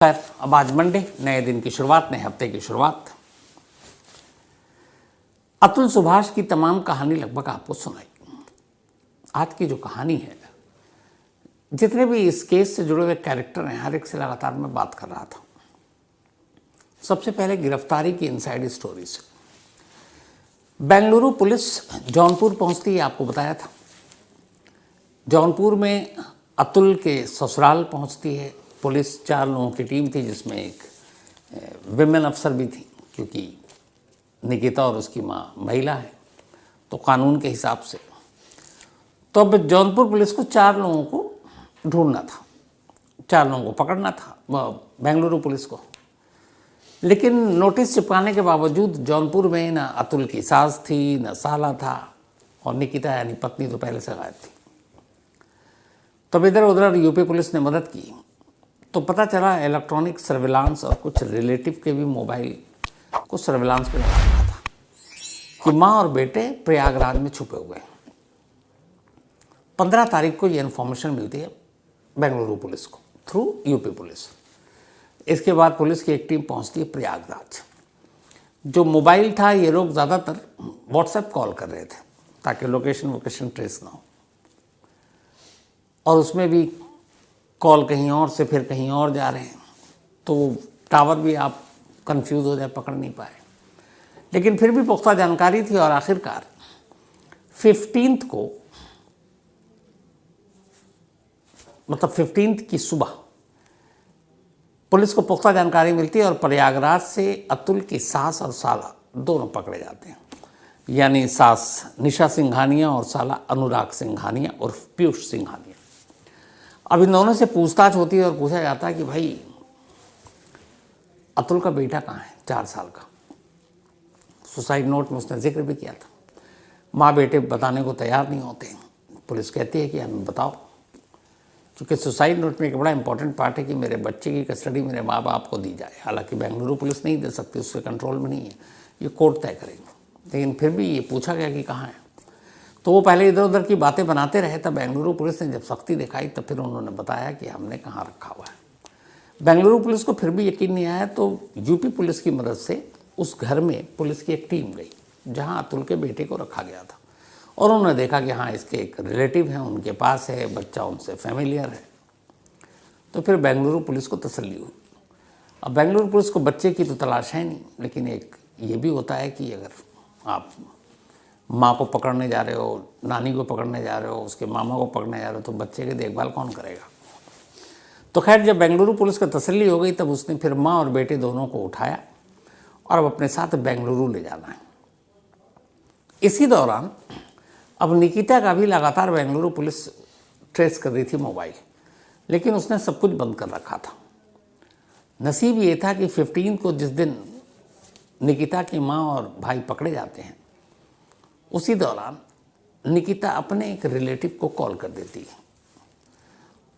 खैर, अब आज मंडे, नए दिन की शुरुआत, नए हफ्ते की शुरुआत। अतुल सुभाष की तमाम कहानी लगभग आपको सुनाई। आज की जो कहानी है, जितने भी इस केस से जुड़े हुए कैरेक्टर हैं, हर एक से लगातार मैं बात कर रहा था। सबसे पहले गिरफ्तारी की इनसाइड स्टोरी से। बेंगलुरु पुलिस जौनपुर पहुंचती है, आपको बताया था। जौनपुर में अतुल के ससुराल पहुंचती है पुलिस। 4 लोगों की टीम थी, जिसमें एक विमेन अफसर भी थी, क्योंकि निकिता और उसकी माँ महिला है, तो कानून के हिसाब से। तो अब जौनपुर पुलिस को 4 लोगों को ढूंढना था, 4 लोगों को पकड़ना था बेंगलुरु पुलिस को। लेकिन नोटिस चिपकाने के बावजूद जौनपुर में ना अतुल की सास थी, ना साला था, और निकिता यानी पत्नी तो पहले से गायब थी। तब इधर उधर यूपी पुलिस ने मदद की, तो पता चला इलेक्ट्रॉनिक सर्विलांस और कुछ रिलेटिव के भी मोबाइल को सर्विलांस पे लगा रखा था कि माँ और बेटे प्रयागराज में छुपे हुए हैं। 15 तारीख को ये इन्फॉर्मेशन मिलती है बेंगलुरु पुलिस को थ्रू यूपी पुलिस। इसके बाद पुलिस की एक टीम पहुंचती है प्रयागराज। जो मोबाइल था, ये लोग ज़्यादातर व्हाट्सएप कॉल कर रहे थे ताकि लोकेशन ट्रेस ना हो, और उसमें भी कॉल कहीं और से फिर कहीं और जा रहे हैं, तो टावर भी आप कंफ्यूज हो जाए, पकड़ नहीं पाए। लेकिन फिर भी पुख्ता जानकारी थी, और आखिरकार 15 को, मतलब 15 की सुबह पुलिस को पुख्ता जानकारी मिलती है, और प्रयागराज से अतुल की सास और साला दोनों पकड़े जाते हैं। यानी सास निशा सिंघानिया और साला अनुराग सिंघानिया और पीयूष सिंघानिया। अब इन दोनों से पूछताछ होती है और पूछा जाता है कि भाई अतुल का बेटा कहाँ है, 4 साल का। सुसाइड नोट में उसने जिक्र भी किया था। माँ बेटे बताने को तैयार नहीं होते। पुलिस कहती है कि हमें बताओ, क्योंकि सुसाइड नोट में एक बड़ा इंपॉर्टेंट पार्ट है कि मेरे बच्चे की कस्टडी मेरे माँ बाप को दी जाए। हालांकि बेंगलुरु पुलिस नहीं दे सकती, उसके कंट्रोल में नहीं है, ये कोर्ट तय करेगी। लेकिन फिर भी ये पूछा गया कि कहाँ है, तो वो पहले इधर उधर की बातें बनाते रहे। तब बेंगलुरु पुलिस ने जब सख्ती दिखाई, तब फिर उन्होंने बताया कि हमने कहाँ रखा हुआ है। बेंगलुरु पुलिस को फिर भी यकीन नहीं आया, तो यूपी पुलिस की मदद से उस घर में पुलिस की एक टीम गई जहाँ अतुल के बेटे को रखा गया था, और उन्होंने देखा कि हाँ, इसके एक रिलेटिव हैं, उनके पास है, बच्चा उनसे फैमिलियर है। तो फिर बेंगलुरु पुलिस को तसल्ली हुई। अब बेंगलुरु पुलिस को बच्चे की तो तलाश है नहीं, लेकिन एक ये भी होता है कि अगर आप माँ को पकड़ने जा रहे हो, नानी को पकड़ने जा रहे हो, उसके मामा को पकड़ने जा रहे हो, तो बच्चे की देखभाल कौन करेगा। तो खैर, जब बेंगलुरु पुलिस को तसल्ली हो गई, तब उसने फिर माँ और बेटे दोनों को उठाया और अब अपने साथ बेंगलुरु ले जाना है। इसी दौरान अब निकिता का भी लगातार बेंगलुरु पुलिस ट्रेस कर रही थी मोबाइल, लेकिन उसने सब कुछ बंद कर रखा था। नसीब ये था कि 15 को जिस दिन निकिता की माँ और भाई पकड़े जाते हैं, उसी दौरान निकिता अपने एक रिलेटिव को कॉल कर देती है,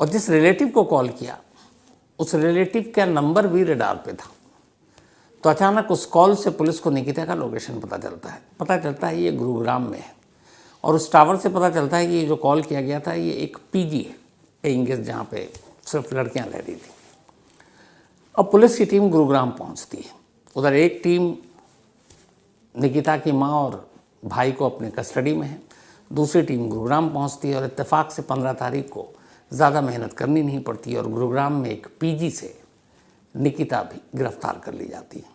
और जिस रिलेटिव को कॉल किया, उस रिलेटिव का नंबर भी रडार पे था। तो अचानक उस कॉल से पुलिस को निकिता का लोकेशन पता चलता है ये गुरुग्राम में है, और उस टावर से पता चलता है कि ये जो कॉल किया गया था, ये एक पीजी है, पेइंग गेस्ट, जहाँ पे सिर्फ लड़कियाँ रह रही थी। अब पुलिस की टीम गुरुग्राम पहुँचती है। उधर एक टीम निकिता की माँ और भाई को अपने कस्टडी में है, दूसरी टीम गुरुग्राम पहुंचती है, और इत्तेफाक से 15 तारीख को ज़्यादा मेहनत करनी नहीं पड़ती, और गुरुग्राम में एक पीजी से निकिता भी गिरफ्तार कर ली जाती है।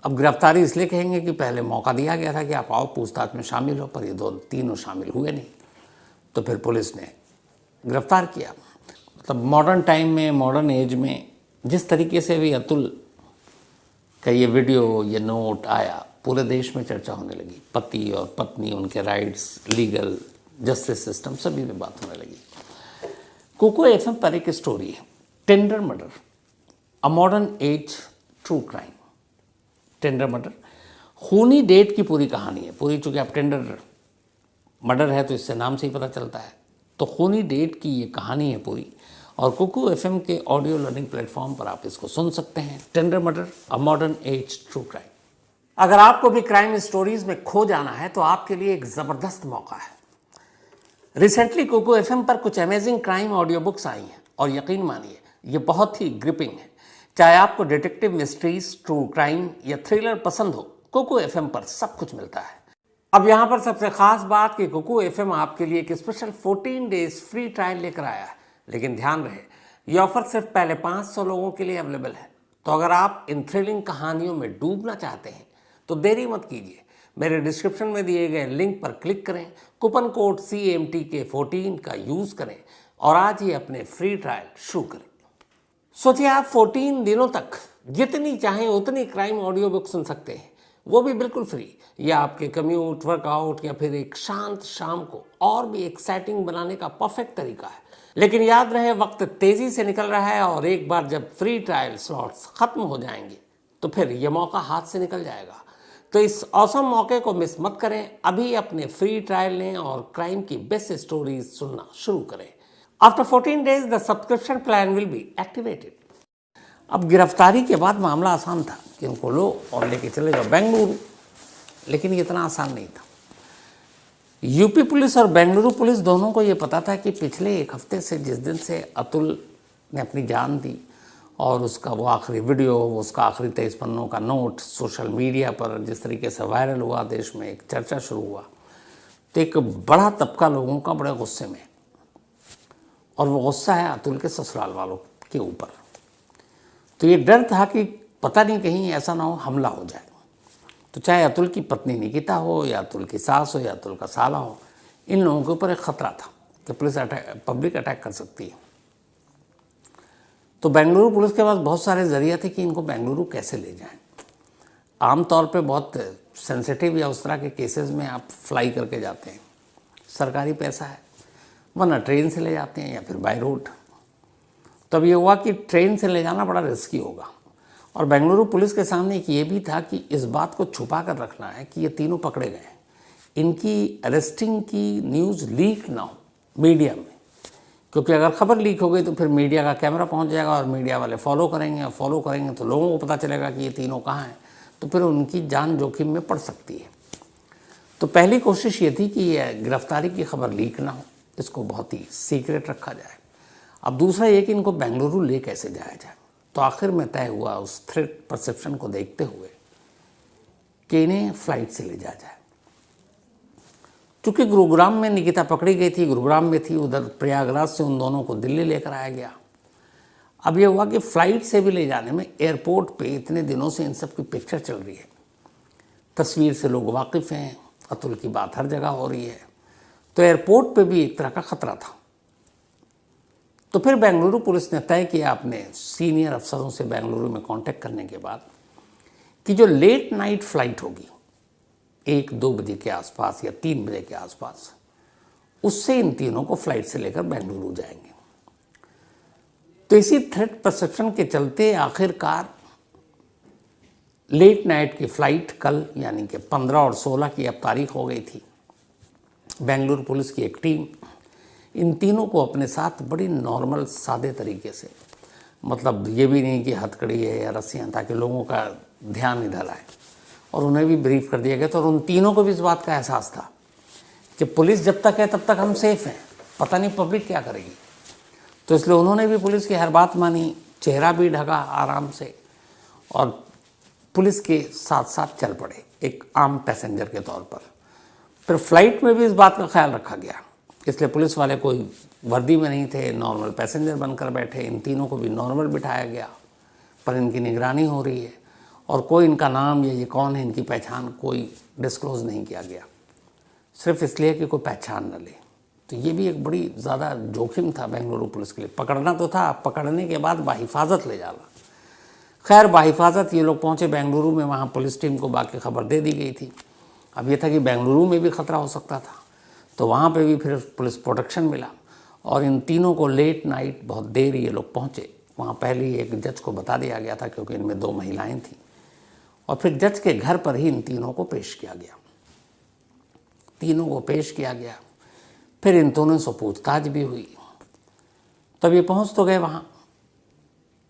अब गिरफ्तारी इसलिए कहेंगे कि पहले मौका दिया गया था कि आप आओ, पूछताछ में शामिल हो, पर ये तीनों शामिल हुए नहीं। तो फिर पुलिस ने गिरफ्तार किया। मतलब मॉडर्न टाइम में, मॉडर्न एज में जिस तरीके से भी अतुल का ये वीडियो, ये नोट आया, पूरे देश में चर्चा होने लगी। पति और पत्नी, उनके राइट्स, लीगल, जस्टिस सिस्टम, सभी में बात होने लगी। कोको एफएम पर एक स्टोरी है, tender murder, a modern age true crime. Tender murder, खूनी डेट की पूरी कहानी है। पूरी, चूँकि आप टेंडर मर्डर है तो इससे नाम से ही पता चलता है, तो खूनी डेट की ये कहानी है पूरी, और कोको एफएम के ऑडियो लर्निंग प्लेटफॉर्म पर आप इसको सुन सकते हैं। Tender murder, a modern age true crime. अगर आपको भी क्राइम स्टोरीज में खो जाना है, तो आपके लिए एक ज़बरदस्त मौका है। रिसेंटली कोको एफएम पर कुछ amazing crime audio books I हैं, और यकीन मानिए ये बहुत ही ग्रिपिंग है। चाहे आपको डिटेक्टिव मिस्ट्रीज, ट्रू क्राइम या थ्रिलर पसंद हो, कुकू एफएम पर सब कुछ मिलता है। अब यहाँ पर सबसे खास बात कि कुकू एफएम आपके लिए एक स्पेशल 14 डेज फ्री ट्रायल लेकर आया है। लेकिन ध्यान रहे, ये ऑफर सिर्फ पहले 500 लोगों के लिए अवेलेबल है। तो अगर आप इन थ्रिलिंग कहानियों में डूबना चाहते हैं तो देरी मत कीजिए, मेरे डिस्क्रिप्शन में दिए गए लिंक पर क्लिक करें, कूपन कोड CMTK14 का यूज करें और आज ही अपने फ्री ट्रायल शुरू करें। सोचिए, आप 14 दिनों तक जितनी चाहें उतनी क्राइम ऑडियो बुक सुन सकते हैं, वो भी बिल्कुल फ्री। या आपके कम्यूट, वर्कआउट या फिर एक शांत शाम को और भी एक्साइटिंग बनाने का परफेक्ट तरीका है। लेकिन याद रहे, वक्त तेजी से निकल रहा है और एक बार जब फ्री ट्रायल स्लॉट्स खत्म हो जाएंगे तो फिर यह मौका हाथ से निकल जाएगा। तो इस ऑसम मौके को मिस मत करें, अभी अपने फ्री ट्रायल लें और क्राइम की बेस्ट स्टोरीज सुनना शुरू करें। After 14 days the subscription plan will be activated. अब गिरफ्तारी के बाद मामला आसान था कि उनको लो और लेके चले जाओ बेंगलुरु, लेकिन ये इतना आसान नहीं था। यूपी पुलिस और बेंगलुरु पुलिस दोनों को ये पता था कि पिछले एक हफ्ते से, जिस दिन से अतुल ने अपनी जान दी और उसका वो आखिरी वीडियो, उसका आखिरी 23 पन्नों का नोट सोशल मीडिया पर जिस तरीके से वायरल हुआ, देश में एक चर्चा शुरू हुआ, तो एक बड़ा तबका लोगों का बड़े गुस्से में, और वो गुस्सा है अतुल के ससुराल वालों के ऊपर। तो ये डर था कि पता नहीं कहीं ऐसा ना हो हमला हो जाए। तो चाहे अतुल की पत्नी निकिता हो या अतुल की सास हो या अतुल का साला हो, इन लोगों के ऊपर एक खतरा था कि पब्लिक अटैक कर सकती है। तो बेंगलुरु पुलिस के पास बहुत सारे जरिए थे कि इनको बेंगलुरु कैसे ले जाएं। आमतौर पे बहुत सेंसिटिव या उस तरह के केसेस में आप फ्लाई करके जाते हैं, सरकारी पैसा है, वरना ट्रेन से ले जाते हैं या फिर बाय रोड। तब ये हुआ कि ट्रेन से ले जाना बड़ा रिस्की होगा, और बेंगलुरु पुलिस के सामने एक ये भी था कि इस बात को छुपा कर रखना है कि ये तीनों पकड़े गए, इनकी अरेस्टिंग की न्यूज़ लीक ना हो मीडिया में, क्योंकि अगर खबर लीक हो गई तो फिर मीडिया का कैमरा पहुंच जाएगा और मीडिया वाले फॉलो करेंगे, और फॉलो करेंगे तो लोगों को पता चलेगा कि ये तीनों कहाँ हैं, तो फिर उनकी जान जोखिम में पड़ सकती है। तो पहली कोशिश ये थी कि ये गिरफ्तारी की खबर लीक ना हो, इसको बहुत ही सीक्रेट रखा जाए। अब दूसरा ये कि इनको बेंगलुरु ले कैसे जाया जाए। तो आखिर में तय हुआ उस थ्रेट परसेप्शन को देखते हुए कि इन्हें फ्लाइट से ले जाया जाए। चूंकि गुरुग्राम में निकिता पकड़ी गई थी, गुरुग्राम में थी, उधर प्रयागराज से उन दोनों को दिल्ली लेकर आया गया। अब ये हुआ कि फ्लाइट से भी ले जाने में एयरपोर्ट पे इतने दिनों से इन सब की पिक्चर चल रही है, तस्वीर से लोग वाकिफ़ हैं, अतुल की बात हर जगह हो रही है, तो एयरपोर्ट पे भी एक तरह का खतरा था। तो फिर बेंगलुरु पुलिस ने तय किया अपने सीनियर अफसरों से बेंगलुरु में कांटेक्ट करने के बाद कि जो लेट नाइट फ्लाइट होगी 1-2 बजे के आसपास या 3 बजे के आसपास, उससे इन तीनों को फ्लाइट से लेकर बेंगलुरु जाएंगे। तो इसी थ्रेट परसेप्शन के चलते आखिरकार लेट नाइट की फ्लाइट कल, यानी कि 15 और 16 की अब तारीख हो गई थी, बेंगलुरु पुलिस की एक टीम इन तीनों को अपने साथ बड़ी नॉर्मल सादे तरीके से, मतलब ये भी नहीं कि हथकड़ी है या रस्सियाँ, ताकि लोगों का ध्यान इधर आए, और उन्हें भी ब्रीफ कर दिया गया। तो उन तीनों को भी इस बात का एहसास था कि पुलिस जब तक है तब तक हम सेफ हैं, पता नहीं पब्लिक क्या करेगी। तो इसलिए उन्होंने भी पुलिस की हर बात मानी, चेहरा भी ढका आराम से, और पुलिस के साथ साथ चल पड़े एक आम पैसेंजर के तौर पर। फिर फ्लाइट में भी इस बात का ख्याल रखा गया, इसलिए पुलिस वाले कोई वर्दी में नहीं थे, नॉर्मल पैसेंजर बनकर बैठे। इन तीनों को भी नॉर्मल बिठाया गया, पर इनकी निगरानी हो रही है, और कोई इनका नाम या ये कौन है, इनकी पहचान कोई डिस्क्लोज़ नहीं किया गया, सिर्फ इसलिए कि कोई पहचान न ले। तो ये भी एक बड़ी ज़्यादा जोखिम था बेंगलुरु पुलिस के लिए। पकड़ना तो था, पकड़ने के बाद बाहिफाजत ले जाना। खैर, बाहिफाजत ये लोग पहुँचे बेंगलुरु में, वहाँ पुलिस टीम को बाकी खबर दे दी गई थी। अब ये था कि बेंगलुरु में भी खतरा हो सकता था, तो वहाँ पे भी फिर पुलिस प्रोटेक्शन मिला, और इन तीनों को लेट नाइट बहुत देर ये लोग पहुँचे। वहाँ पहले ही एक जज को बता दिया गया था, क्योंकि इनमें 2 महिलाएं थीं, और फिर जज के घर पर ही इन तीनों को पेश किया गया। तीनों को पेश किया गया, फिर इन दोनों से पूछताछ भी हुई। तब ये पहुँच तो गए वहाँ।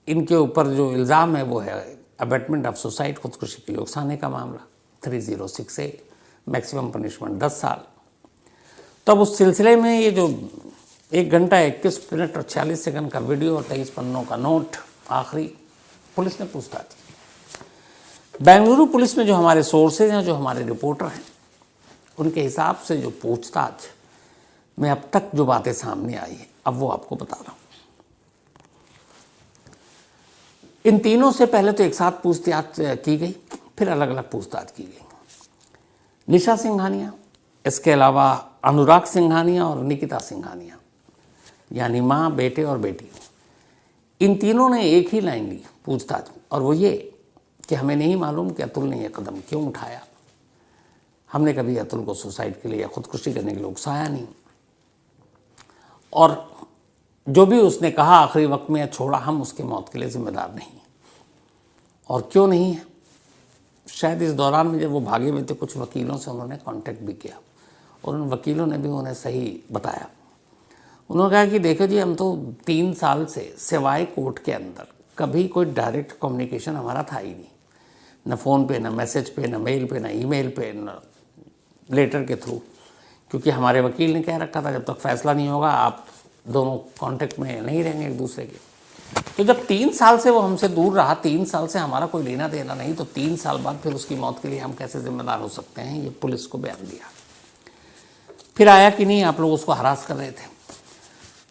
इनके ऊपर जो इल्ज़ाम है वो है अबेटमेंट ऑफ सुसाइड, खुदकुशी के लिए उकसाने का मामला, 306A, मैक्सिमम पनिशमेंट 10 साल। तब उस सिलसिले में ये जो 1 घंटा 21 मिनट और 46 सेकंड का वीडियो और 23 पन्नों का नोट। आखिरी पुलिस ने पूछताछ की। बेंगलुरु पुलिस में जो हमारे सोर्सेज हैं, जो हमारे रिपोर्टर हैं, उनके हिसाब से जो पूछताछ में अब तक जो बातें सामने आई है, अब वो आपको बता रहा हूँ। इन तीनों से पहले तो एक साथ पूछताछ की गई, फिर अलग अलग पूछताछ की गई। निशा सिंघानिया, इसके अलावा अनुराग सिंघानिया और निकिता सिंघानिया, यानी माँ, बेटे और बेटी, इन तीनों ने एक ही लाइन ली पूछताछ में, और वो ये कि हमें नहीं मालूम कि अतुल ने यह कदम क्यों उठाया। हमने कभी अतुल को सुसाइड के लिए या खुदकुशी करने के लिए उकसाया नहीं, और जो भी उसने कहा आखिरी वक्त में या छोड़ा, हम उसकी मौत के लिए जिम्मेदार नहीं हैं। और क्यों नहीं है? शायद इस दौरान में जब वो भागे हुए थे, कुछ वकीलों से उन्होंने कांटेक्ट भी किया, और उन वकीलों ने भी उन्हें सही बताया। उन्होंने कहा कि देखो जी, हम तो 3 साल से सिवाय कोर्ट के अंदर कभी कोई डायरेक्ट कम्युनिकेशन हमारा था ही नहीं, न फ़ोन पे, न मैसेज पे, न मेल पे, न ईमेल पे, न लेटर के थ्रू, क्योंकि हमारे वकील ने कह रखा था जब तक फैसला नहीं होगा आप दोनों कांटेक्ट में नहीं रहेंगे एक दूसरे के। तो जब 3 साल से वो हमसे दूर रहा, 3 साल से हमारा कोई लेना देना नहीं, तो 3 साल बाद फिर उसकी मौत के लिए हम कैसे जिम्मेदार हो सकते हैं? ये पुलिस को बयान दिया। फिर आया कि नहीं, आप लोग उसको हरास कर रहे थे।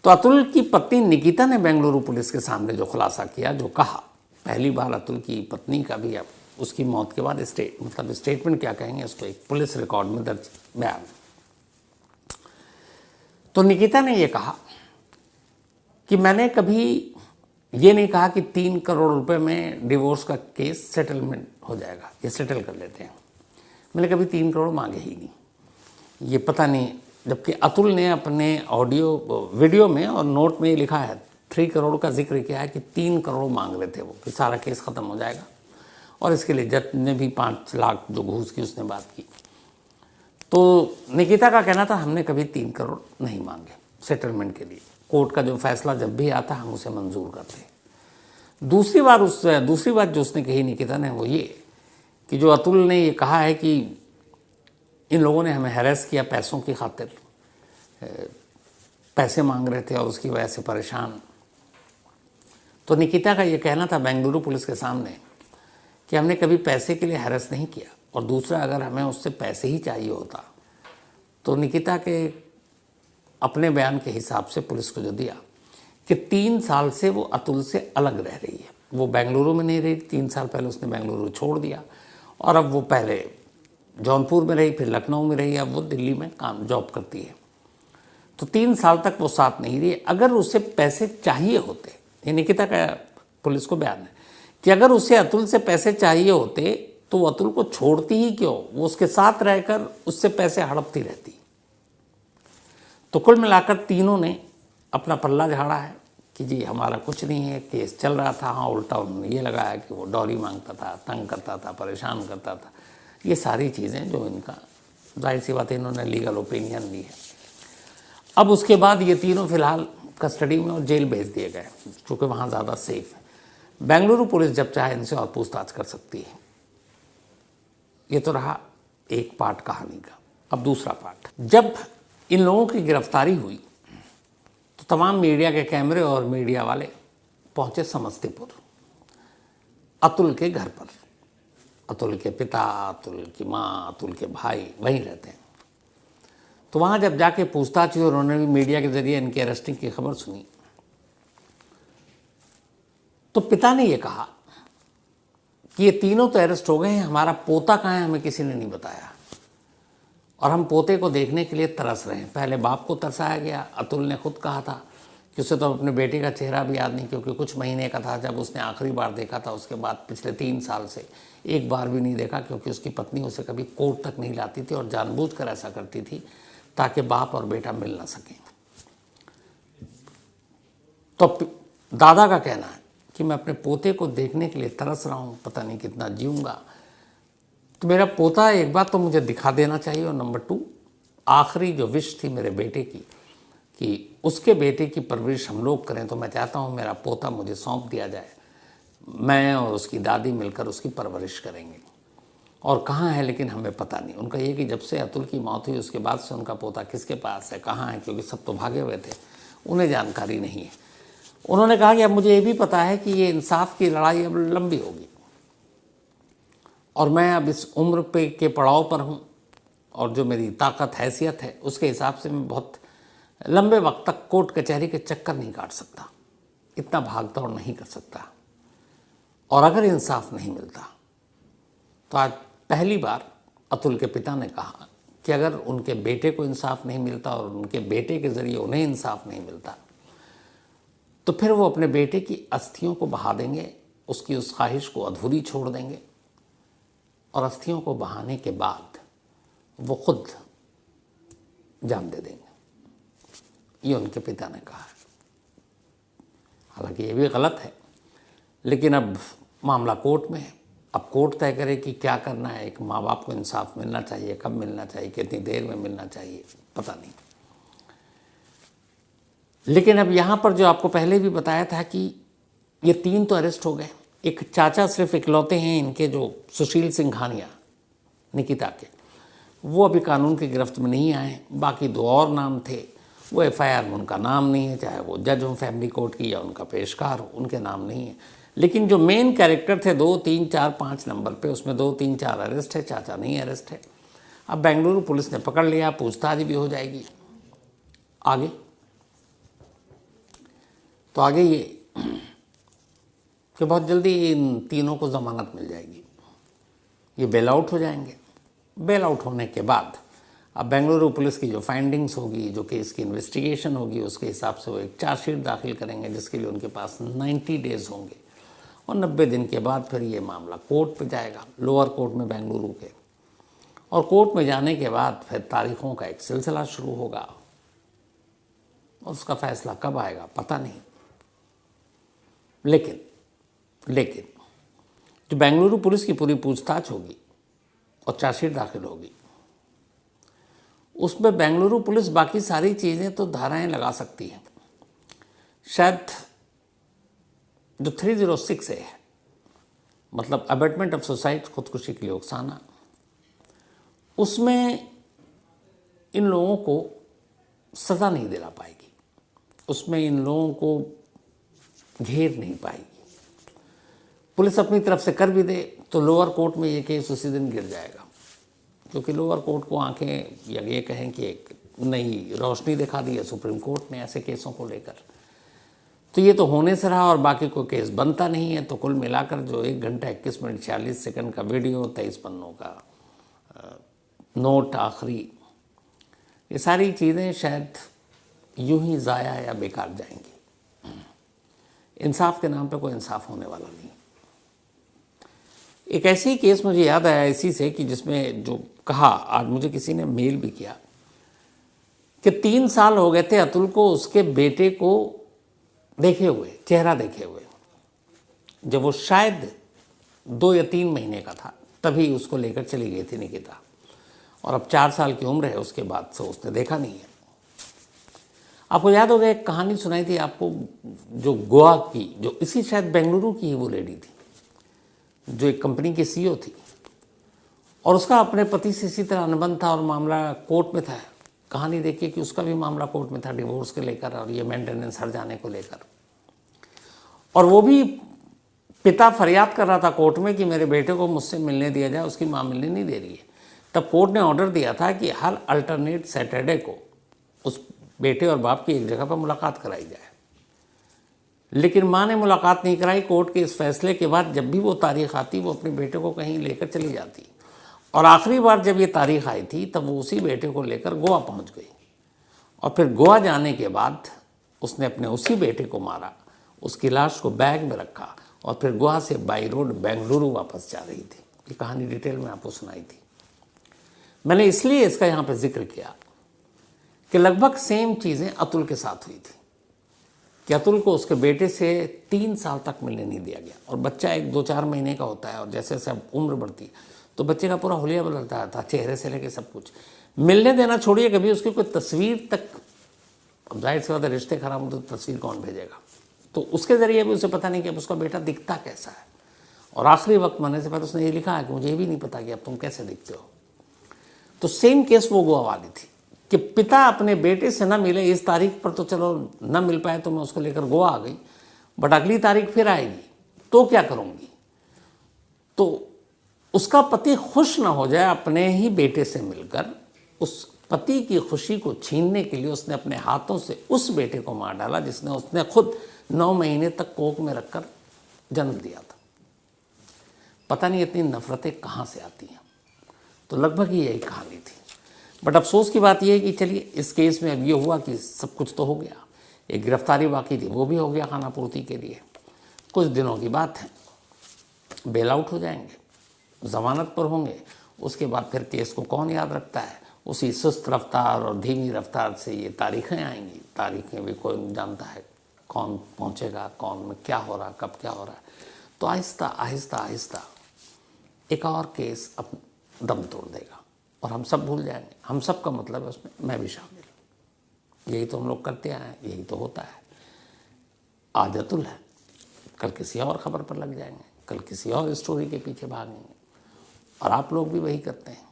तो अतुल की पत्नी निकिता ने बेंगलुरु पुलिस के सामने जो खुलासा किया, जो कहा, पहली बार अतुल की पत्नी का भी अब उसकी मौत के बाद स्टेटमेंट क्या कहेंगे उसको, एक पुलिस रिकॉर्ड में दर्ज बयान। तो निकिता ने यह कहा कि मैंने कभी ये नहीं कहा कि 3 करोड़ रुपए में डिवोर्स का केस सेटलमेंट हो जाएगा, ये सेटल कर लेते हैं। मैंने कभी 3 करोड़ मांगे ही नहीं, ये पता नहीं। जबकि अतुल ने अपने वीडियो में और नोट में ये लिखा है, 3 करोड़ का जिक्र किया है कि 3 करोड़ मांग रहे थे वो, कि सारा केस ख़त्म हो जाएगा, और इसके लिए जज ने भी 5 लाख जो घूस की उसने बात की। तो निकिता का कहना था हमने कभी 3 करोड़ नहीं मांगे सेटलमेंट के लिए, कोर्ट का जो फैसला जब भी आता हम उसे मंजूर करते। दूसरी बात जो उसने कही निकिता ने, वो ये कि जो अतुल ने ये कहा है कि इन लोगों ने हमें हैरेस किया पैसों की खातिर, पैसे मांग रहे थे और उसकी वजह से परेशान। तो निकिता का ये कहना था बेंगलुरु पुलिस के सामने कि हमने कभी पैसे के लिए हैरेस नहीं किया, और दूसरा अगर हमें उससे पैसे ही चाहिए होता तो निकिता के अपने बयान के हिसाब से पुलिस को जो दिया कि 3 साल से वो अतुल से अलग रह रही है, वो बेंगलुरु में नहीं रही। 3 साल पहले उसने बेंगलुरु छोड़ दिया, और अब वो पहले जौनपुर में रही, फिर लखनऊ में रही, अब वो दिल्ली में जॉब करती है। तो 3 साल तक वो साथ नहीं रही। अगर उसे पैसे चाहिए होते, ये निकिता का पुलिस को बयान है कि अगर उसे अतुल से पैसे चाहिए होते तो वो अतुल को छोड़ती ही क्यों, वो उसके साथ रहकर उससे पैसे हड़पती रहती। तो कुल मिलाकर तीनों ने अपना पल्ला झाड़ा है कि जी हमारा कुछ नहीं है, केस चल रहा था। हाँ, उल्टा उन्होंने ये लगाया कि वो डॉरी मांगता था, तंग करता था, परेशान करता था। ये सारी चीज़ें जो इनका, जाहिर सी बात है, इन्होंने लीगल ओपिनियन ली है। अब उसके बाद ये तीनों फिलहाल कस्टडी में और जेल भेज दिए गए, क्योंकि वहाँ ज़्यादा सेफ है। बेंगलुरु पुलिस जब चाहे इनसे और पूछताछ कर सकती है। ये तो रहा एक पार्ट कहानी का। अब दूसरा पार्ट, जब इन लोगों की गिरफ्तारी हुई तो तमाम मीडिया के कैमरे और मीडिया वाले पहुंचे समस्तीपुर, अतुल के घर पर। अतुल के पिता, अतुल की माँ, अतुल के भाई वहीं रहते हैं। तो वहाँ जब जाके पूछताछ हुई और उन्होंने भी मीडिया के जरिए इनके अरेस्टिंग की खबर सुनी, तो पिता ने ये कहा कि ये तीनों तो अरेस्ट हो गए हैं, हमारा पोता कहाँ है हमें किसी ने नहीं बताया, और हम पोते को देखने के लिए तरस रहे हैं। पहले बाप को तरसाया गया, अतुल ने खुद कहा था कि उसे तो अपने बेटे का चेहरा भी याद नहीं, क्योंकि कुछ महीने का था जब उसने आखिरी बार देखा था। उसके बाद पिछले 3 साल से एक बार भी नहीं देखा, क्योंकि उसकी पत्नी उसे कभी कोर्ट तक नहीं लाती थी, और जानबूझकर ऐसा करती थी ताकि बाप और बेटा मिल ना सकें। तो दादा का कहना है कि मैं अपने पोते को देखने के लिए तरस रहा हूँ, पता नहीं कितना जीऊँगा। तो मेरा पोता एक बात तो मुझे दिखा देना चाहिए, और नंबर 2, आखिरी जो विश थी मेरे बेटे की कि उसके बेटे की परवरिश हम लोग करें, तो मैं चाहता हूँ मेरा पोता मुझे सौंप दिया जाए, मैं और उसकी दादी मिलकर उसकी परवरिश करेंगे। और कहाँ है लेकिन हमें पता नहीं। उनका ये कि जब से अतुल की मौत हुई उसके बाद से उनका पोता किसके पास है, कहाँ है, क्योंकि सब तो भागे हुए थे, उन्हें जानकारी नहीं है। उन्होंने कहा कि अब मुझे ये भी पता है कि ये इंसाफ की लड़ाई अब लंबी होगी और मैं अब इस उम्र पे के पड़ाव पर हूँ और जो मेरी ताकत हैसियत है उसके हिसाब से मैं बहुत लंबे वक्त तक कोर्ट कचहरी के चक्कर नहीं काट सकता, इतना भाग दौड़ नहीं कर सकता। और अगर इंसाफ नहीं मिलता तो आज पहली बार अतुल के पिता ने कहा कि अगर उनके बेटे को इंसाफ नहीं मिलता और उनके बेटे के ज़रिए उन्हें इंसाफ नहीं मिलता तो फिर वो अपने बेटे की अस्थियों को बहा देंगे, उसकी उस ख्वाहिश को अधूरी छोड़ देंगे और अस्थियों को बहाने के बाद वो खुद जान दे देंगे, ये उनके पिता ने कहा। हालांकि ये भी गलत है, लेकिन अब मामला कोर्ट में है। अब कोर्ट तय करे कि क्या करना है। एक माँ बाप को इंसाफ मिलना चाहिए, कब मिलना चाहिए, कितनी देर में मिलना चाहिए, पता नहीं। लेकिन अब यहाँ पर जो आपको पहले भी बताया था कि ये 3 तो अरेस्ट हो गए। एक चाचा सिर्फ इकलौते हैं इनके, जो सुशील सिंघानिया निकिता के, वो अभी कानून की गिरफ्त में नहीं आए। बाकी 2 और नाम थे, वो FIR में उनका नाम नहीं है, चाहे वो जज हो फैमिली कोर्ट की या उनका पेशकार हो, उनके नाम नहीं है। लेकिन जो मेन कैरेक्टर थे 2, 3, 4, 5 नंबर पे, उसमें 2, 3, 4 अरेस्ट है, चाचा नहीं अरेस्ट है। अब बेंगलुरु पुलिस ने पकड़ लिया, पूछताछ भी हो जाएगी। आगे तो आगे ये कि बहुत जल्दी इन तीनों को ज़मानत मिल जाएगी, ये बेल आउट हो जाएंगे। बेल आउट होने के बाद अब बेंगलुरु पुलिस की जो फाइंडिंग्स होगी, जो केस की इन्वेस्टिगेशन होगी, उसके हिसाब से वो एक चार्जशीट दाखिल करेंगे जिसके लिए उनके पास 90 डेज होंगे और 90 दिन के बाद फिर ये मामला कोर्ट पे जाएगा, लोअर कोर्ट में बेंगलुरु के। और कोर्ट में जाने के बाद फिर तारीखों का एक सिलसिला शुरू होगा और उसका फैसला कब आएगा पता नहीं। लेकिन जो बेंगलुरु पुलिस की पूरी पूछताछ होगी और चार्जशीट दाखिल होगी, उसमें बेंगलुरु पुलिस बाकी सारी चीज़ें तो धाराएं लगा सकती है। शायद जो 306 है, मतलब अबेटमेंट ऑफ सुसाइड, खुदकुशी के लिए उकसाना, उसमें इन लोगों को सज़ा नहीं दिला पाएगी, उसमें इन लोगों को घेर नहीं पाएगी। पुलिस अपनी तरफ से कर भी दे तो लोअर कोर्ट में ये केस उसी दिन गिर जाएगा, क्योंकि लोअर कोर्ट को आंखें या ये कहें कि एक नई रोशनी दिखा दी है सुप्रीम कोर्ट ने ऐसे केसों को लेकर। तो ये तो होने से रहा और बाकी कोई केस बनता नहीं है। तो कुल मिलाकर जो 1 घंटा 21 मिनट 46 सेकंड का वीडियो, 23 पन्नों का नोट आखिरी, ये सारी चीज़ें शायद यूं ही ज़ाया या बेकार जाएंगी। इंसाफ के नाम पे कोई इंसाफ होने वाला नहीं। एक ऐसी केस मुझे याद आया इसी से कि जिसमें जो कहा, आज मुझे किसी ने मेल भी किया कि 3 साल हो गए थे अतुल को उसके बेटे को देखे हुए, चेहरा देखे हुए। जब वो शायद 2 या 3 महीने का था तभी उसको लेकर चली गई थी निकिता, और अब 4 साल की उम्र है, उसके बाद से उसने देखा नहीं है। आपको याद होगा एक कहानी सुनाई थी आपको, जो गोवा की, जो इसी शायद बेंगलुरु की ही वो लेडी थी, जो एक कंपनी की CEO थी और उसका अपने पति से इसी तरह अनुबंध था और मामला कोर्ट में था। कहानी देखिए कि उसका भी मामला कोर्ट में था डिवोर्स के लेकर और ये मेंटेनेंस हट जाने को लेकर। और वो भी पिता फरियाद कर रहा था कोर्ट में कि मेरे बेटे को मुझसे मिलने दिया जाए, उसकी माँ मिलने नहीं दे रही है। तब कोर्ट ने ऑर्डर दिया था कि हर अल्टरनेट सैटरडे को उस बेटे और बाप की एक जगह पर मुलाकात कराई जाए। लेकिन माँ ने मुलाकात नहीं कराई। कोर्ट के इस फैसले के बाद जब भी वो तारीख आती वो अपने बेटे को कहीं लेकर चली जाती, और आखिरी बार जब ये तारीख आई थी तब वो उसी बेटे को लेकर गोवा पहुंच गई। और फिर गोवा जाने के बाद उसने अपने उसी बेटे को मारा, उसकी लाश को बैग में रखा और फिर गोवा से बाई रोड बेंगलुरु वापस जा रही थी। ये कहानी डिटेल में आपको सुनाई थी। मैंने इसलिए इसका यहाँ पर जिक्र किया कि लगभग सेम चीज़ें अतुल के साथ हुई थी कि अतुल को उसके बेटे से 3 साल तक मिलने नहीं दिया गया। और बच्चा एक 2-4 महीने का होता है और जैसे जैसे अब उम्र बढ़ती है तो बच्चे का पूरा हुलिया बदलता था, चेहरे से लेकर सब कुछ। मिलने देना छोड़िए, कभी उसकी कोई तस्वीर तक, अब जाहिर सी बात है रिश्ते खराब हो तो तस्वीर कौन भेजेगा, तो उसके ज़रिए भी उसे पता नहीं कि अब उसका बेटा दिखता कैसा है। और आखिरी वक्त मरने से पहले उसने ये लिखा है कि मुझे ये भी नहीं पता कि अब तुम कैसे दिखते हो। तो सेम केस वो गोवा वाली थी कि पिता अपने बेटे से न मिले, इस तारीख पर तो चलो न मिल पाए तो मैं उसको लेकर गोवा आ गई, बट अगली तारीख फिर आएगी तो क्या करूँगी। तो उसका पति खुश ना हो जाए अपने ही बेटे से मिलकर, उस पति की खुशी को छीनने के लिए उसने अपने हाथों से उस बेटे को मार डाला जिसने उसने खुद 9 महीने तक कोख में रखकर जन्म दिया था। पता नहीं इतनी नफरतें कहाँ से आती हैं। तो लगभग ही यही कहानी थी। बट अफसोस की बात यह है कि चलिए इस केस में अब ये हुआ कि सब कुछ तो हो गया, एक गिरफ्तारी बाकी थी वो भी हो गया खाना पूर्ति के लिए। कुछ दिनों की बात है, बेल आउट हो जाएंगे, ज़मानत पर होंगे। उसके बाद फिर केस को कौन याद रखता है, उसी सुस्त रफ्तार और धीमी रफ्तार से ये तारीखें आएंगी। तारीखें भी कोई नहीं जानता है कौन पहुंचेगा, कौन में क्या हो रहा, कब क्या हो रहा है। तो आहिस्ता आहिस्ता आहिस्ता एक और केस अब दम तोड़ देगा और हम सब भूल जाएंगे। हम सब का मतलब है उसमें मैं भी शामिल। यही तो हम लोग करते आए हैं, यही तो होता है। आदतुल है, कल किसी और खबर पर लग जाएंगे, कल किसी और स्टोरी के पीछे भागेंगे, और आप लोग भी वही करते हैं।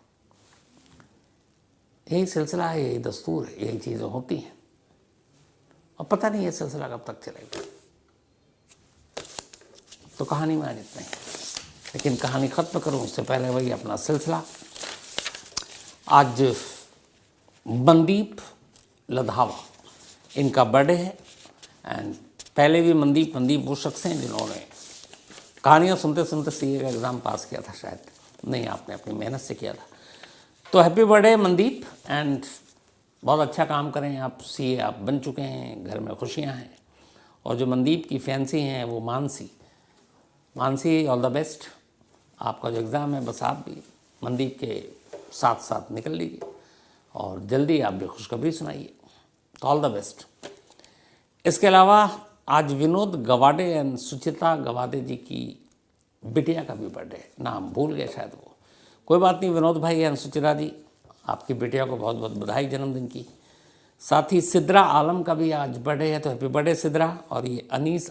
यही सिलसिला है, यही दस्तूर है, यही चीज़ें होती हैं और पता नहीं ये सिलसिला कब तक चलेगा। तो कहानी में आज इतना ही, लेकिन कहानी ख़त्म करूँ उससे पहले वही अपना सिलसिला। आज मनदीप लधावा इनका बर्थडे है। एंड पहले भी मनदीप वो शख्स हैं जिन्होंने कहानियाँ सुनते सुनते सीए का एग्ज़ाम पास किया था, शायद नहीं, आपने अपनी मेहनत से किया था। तो हैप्पी बर्थडे मनदीप, एंड बहुत अच्छा काम करें आप। सीए आप बन चुके हैं, घर में खुशियाँ हैं। और जो मनदीप की फैंसी हैं वो मानसी ऑल द बेस्ट। आपका जो एग्ज़ाम है बस आप भी मनदीप के साथ साथ निकल लीजिए और जल्दी आप भी खुशखबरी सुनाइए। तो ऑल द बेस्ट। इसके अलावा आज विनोद गवाडे एंड सुचिता गवाडे जी की बिटिया का भी बर्थडे है। नाम भूल गए शायद वो, कोई बात नहीं। विनोद भाई एंड सुचिता जी, आपकी बिटिया को बहुत बहुत बधाई जन्मदिन की। साथ ही सिद्रा आलम का भी आज बर्थडे है, तो हैप्पी बर्थडे सिद्रा। और ये अनीस